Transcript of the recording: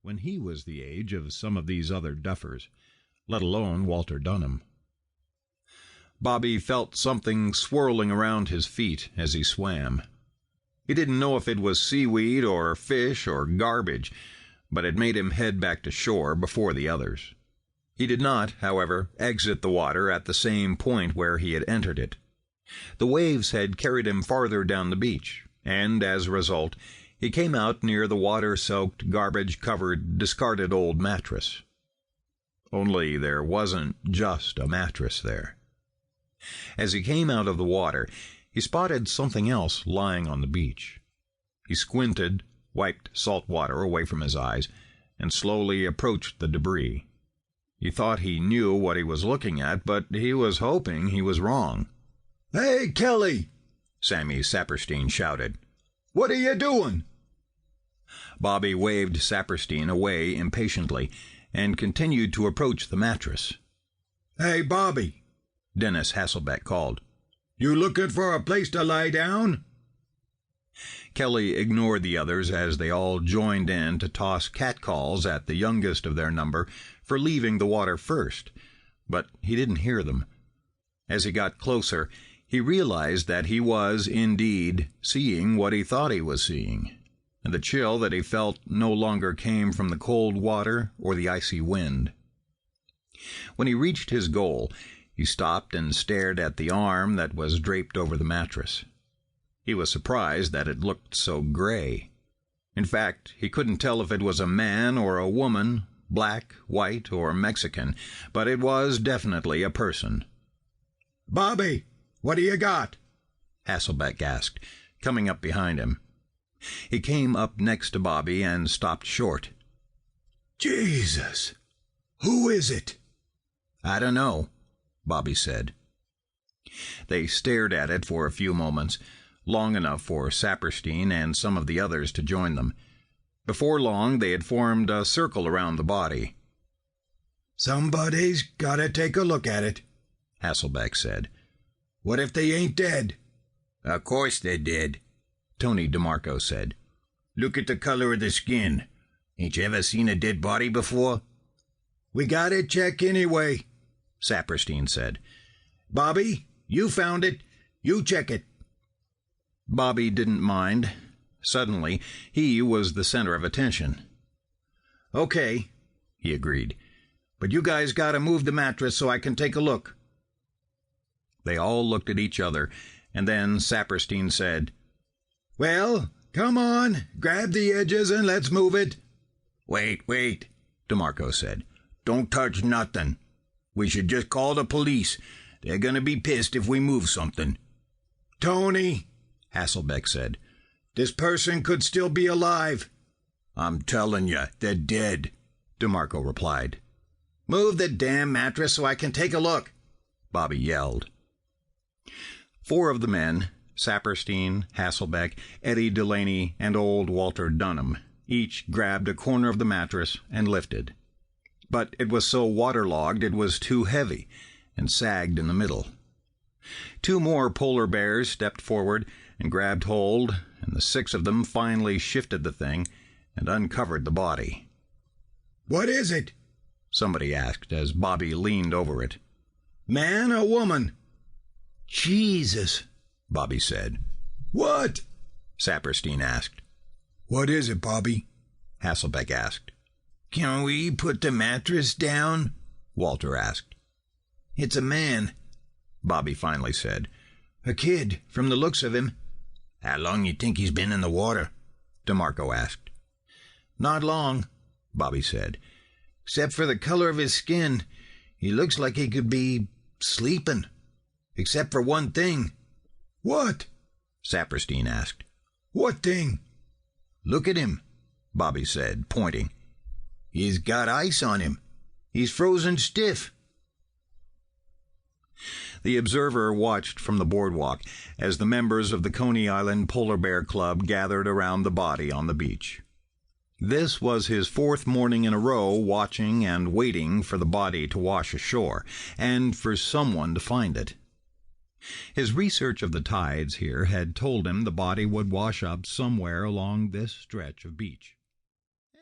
when he was the age of some of these other duffers, let alone Walter Dunham. Bobby felt something swirling around his feet as he swam. He didn't know if it was seaweed or fish or garbage, but it made him head back to shore before the others. He did not, however, exit the water at the same point where he had entered it. The waves had carried him farther down the beach, and as a result, he came out near the water-soaked, garbage-covered, discarded old mattress. Only there wasn't just a mattress there. As he came out of the water, he spotted something else lying on the beach. He squinted, wiped salt water away from his eyes, and slowly approached the debris. He thought he knew what he was looking at, but he was hoping he was wrong. "Hey, Kelly!" Sammy Saperstein shouted. "What are you doing?" Bobby waved Saperstein away impatiently and continued to approach the mattress. "Hey, Bobby," Dennis Hasselbeck called. "You looking for a place to lie down?" Kelly ignored the others as they all joined in to toss catcalls at the youngest of their number for leaving the water first, but he didn't hear them. As he got closer, he realized that he was, indeed, seeing what he thought he was seeing, and the chill that he felt no longer came from the cold water or the icy wind. When he reached his goal, he stopped and stared at the arm that was draped over the mattress. He was surprised that it looked so gray. In fact, he couldn't tell if it was a man or a woman, black, white, or Mexican, but it was definitely a person. "Bobby, what do you got?" Hasselbeck asked, coming up behind him. He came up next to Bobby and stopped short. "Jesus! Who is it?" "I don't know," Bobby said. They stared at it for a few moments, long enough for Saperstein and some of the others to join them. Before long, they had formed a circle around the body. "Somebody's got to take a look at it," Hasselbeck said. "What if they ain't dead?" "Of course they're dead," Tony DeMarco said. "Look at the color of the skin. Ain't you ever seen a dead body before?" "We got to check anyway," Saperstein said. "Bobby, you found it. You check it." Bobby didn't mind. Suddenly, he was the center of attention. "Okay," he agreed. "But you guys got to move the mattress so I can take a look." They all looked at each other, and then Saperstein said, "Well, come on, grab the edges and let's move it." Wait, DeMarco said. "Don't touch nothing. We should just call the police. They're going to be pissed if we move something." "Tony," Hasselbeck said, "this person could still be alive." "I'm telling you, they're dead," DeMarco replied. "Move the damn mattress so I can take a look," Bobby yelled. 4 of the men, Saperstein, Hasselbeck, Eddie Delaney, and old Walter Dunham, each grabbed a corner of the mattress and lifted. But it was so waterlogged it was too heavy, and sagged in the middle. 2 more polar bears stepped forward and grabbed hold, and the 6 of them finally shifted the thing and uncovered the body. "What is it?" somebody asked as Bobby leaned over it. "Man or woman?" "Jesus," Bobby said. "What?" Saperstein asked. "What is it, Bobby?" Hasselbeck asked. "Can we put the mattress down?" Walter asked. "It's a man," Bobby finally said. "A kid, from the looks of him." "How long you think he's been in the water?" DeMarco asked. "Not long," Bobby said. "Except for the color of his skin. He looks like he could be sleeping. Except for one thing." "What?" Saperstein asked. "What thing?" "Look at him," Bobby said, pointing. "He's got ice on him. He's frozen stiff." The observer watched from the boardwalk as the members of the Coney Island Polar Bear Club gathered around the body on the beach. This was his 4th morning in a row watching and waiting for the body to wash ashore, and for someone to find it. His research of the tides here had told him the body would wash up somewhere along this stretch of beach.